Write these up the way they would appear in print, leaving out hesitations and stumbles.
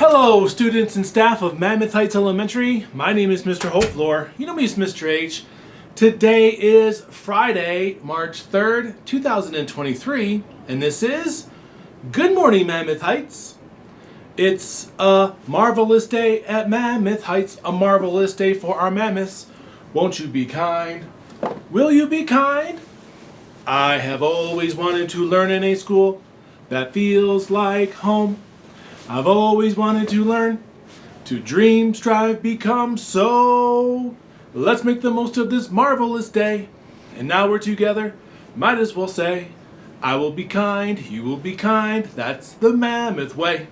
Hello, students and staff of Mammoth Heights Elementary. My name is Mr. Holtvluwer. You know me as Mr. H. Today is Friday, March 3rd, 2023, and this is Good Morning Mammoth Heights. It's a marvelous day at Mammoth Heights, a marvelous day for our mammoths. Won't you be kind? Will you be kind? I have always wanted to learn in a school that feels like home. I've always wanted to learn, to dream, strive, become so. Let's make the most of this marvelous day. And now we're together, might as well say, I will be kind, you will be kind, that's the Mammoth way.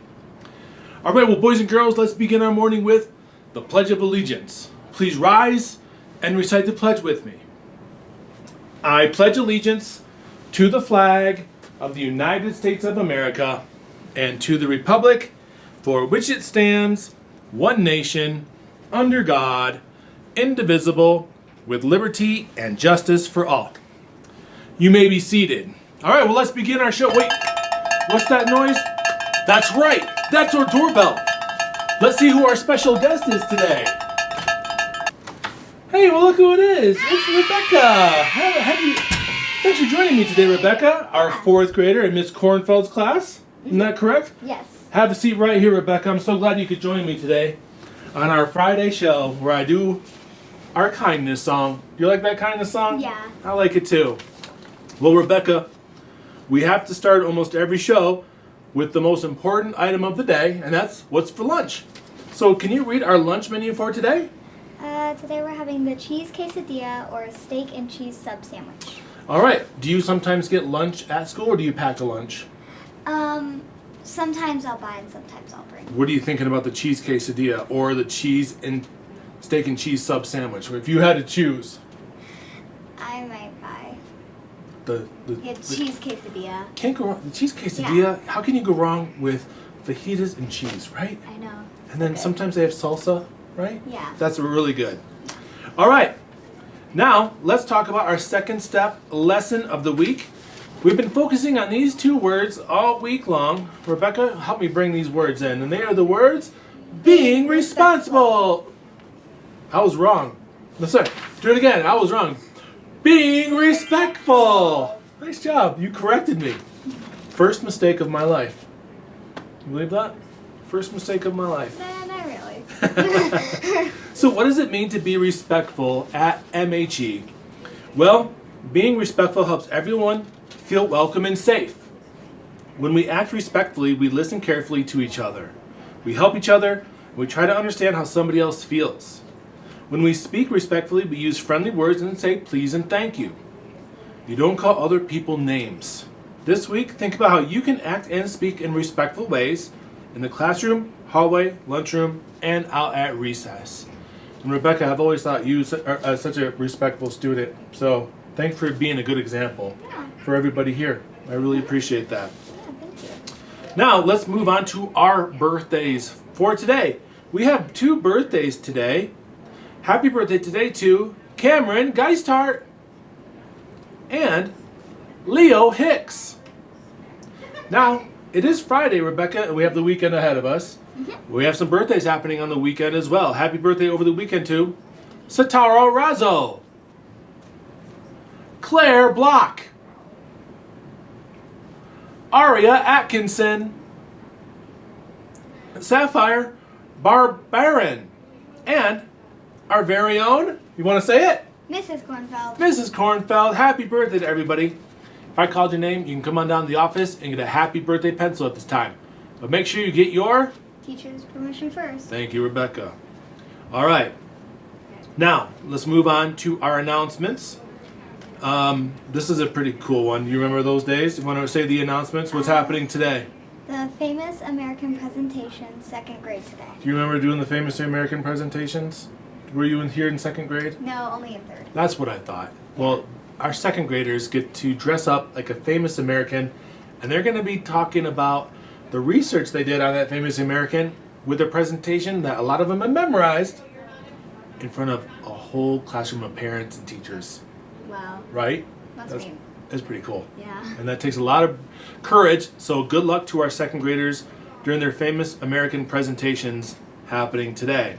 All right, well, boys and girls, let's begin our morning with the Pledge of Allegiance. Please rise and recite the pledge with me. I pledge allegiance to the flag of the United States of America and to the republic for which it stands, one nation, under God, indivisible, with liberty and justice for all. You may be seated. All right, well, let's begin our show. Wait, what's that noise? That's right, that's our doorbell. Let's see who our special guest is today. Hey, well, look who it is. It's Rebecca. Thanks for joining me today, Rebecca, our fourth grader in Miss Kornfeld's class. Isn't that correct? Yes. Have a seat right here, Rebecca. I'm so glad you could join me today on our Friday show where I do our kindness song. Do you like that kindness song? Yeah. I like it too. Well, Rebecca, we have to start almost every show with the most important item of the day, and that's what's for lunch. So can you read our lunch menu for today? Today we're having the cheese quesadilla or a steak and cheese sub sandwich. All right. Do you sometimes get lunch at school or do you pack a lunch? Sometimes I'll buy and sometimes I'll bring. What are you thinking about the cheese quesadilla or the cheese and steak and cheese sub sandwich? If you had to choose. I might buy The cheese quesadilla. Can't go wrong. The cheese quesadilla, How can you go wrong with fajitas and cheese, right? I know. And then sometimes they have salsa, right? Yeah. That's really good. All right. Now, let's talk about our second step lesson of the week. We've been focusing on these two words all week long. Rebecca, help me bring these words in. And they are the words, being responsible. I was wrong. Listen, do it again. I was wrong. Being respectful. Nice job. You corrected me. First mistake of my life. You believe that? First mistake of my life. Nah, not really. So what does it mean to be respectful at MHE? Well, being respectful helps everyone feel welcome and safe. When we act respectfully, we listen carefully to each other. We help each other, and we try to understand how somebody else feels. When we speak respectfully, we use friendly words and say please and thank you. You don't call other people names. This week, think about how you can act and speak in respectful ways in the classroom, hallway, lunchroom, and out at recess. And Rebecca, I've always thought you are such a respectful student, so thanks for being a good example for everybody here. I really appreciate that. Yeah, thank you. Now, let's move on to our birthdays for today. We have two birthdays today. Happy birthday today to Cameron Geistart and Leo Hicks. Now, it is Friday, Rebecca, and we have the weekend ahead of us. We have some birthdays happening on the weekend as well. Happy birthday over the weekend to Sataro Razzo, Claire Block, Aria Atkinson, Sapphire Barbaran, and our very own, you want to say it? Mrs. Kornfeld. Mrs. Kornfeld. Happy birthday to everybody. If I called your name, you can come on down to the office and get a happy birthday pencil at this time. But make sure you get your Teacher's permission first. Thank you, Rebecca. All right. Now, let's move on to our announcements. This is a pretty cool one. You remember those days? You want to say the announcements? What's happening today? The famous American presentation, second grade today. Do you remember doing the famous American presentations? Were you here in second grade? No, only in third. That's what I thought. Well, our second graders get to dress up like a famous American, and they're going to be talking about the research they did on that famous American with a presentation that a lot of them have memorized in front of a whole classroom of parents and teachers. Wow. Right? That's neat. That's pretty cool. Yeah. And that takes a lot of courage. So good luck to our second graders during their famous American presentations happening today.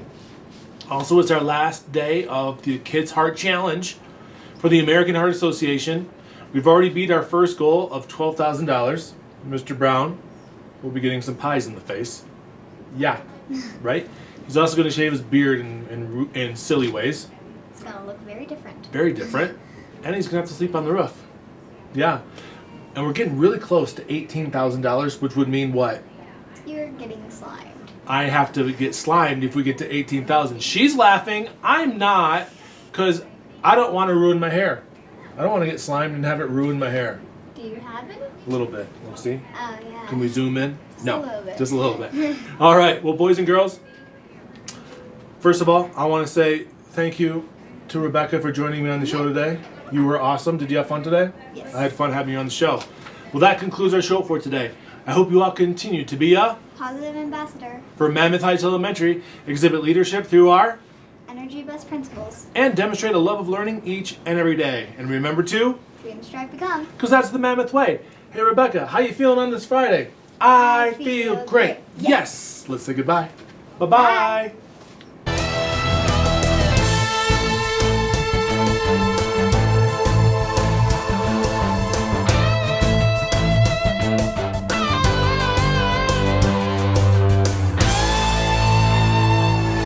Also, it's our last day of the Kids Heart Challenge for the American Heart Association. We've already beat our first goal of $12,000. Mr. Brown will be getting some pies in the face. Yeah, right? He's also going to shave his beard in silly ways. It's going to look very different. Very different. And he's going to have to sleep on the roof. Yeah. And we're getting really close to $18,000, which would mean what? You're getting slimed. I have to get slimed if we get to 18,000. She's laughing. I'm not, because I don't want to ruin my hair. I don't want to get slimed and have it ruin my hair. Do you have any? A little bit. Let's see. Oh, yeah. Can we zoom in? Just No, a little bit. just a little bit. All right. Well, boys and girls, first of all, I want to say thank you to Rebecca for joining me on the show today. You were awesome. Did you have fun today? Yes. I had fun having you on the show. Well, that concludes our show for today. I hope you all continue to be a Positive ambassador. for Mammoth Heights Elementary, exhibit leadership through our Energy best principles. and demonstrate a love of learning each and every day. And remember to, Dream, strive, become. because that's the Mammoth way. Hey Rebecca, how you feeling on this Friday? I feel great. Yes. Let's say goodbye. Bye-bye. Bye.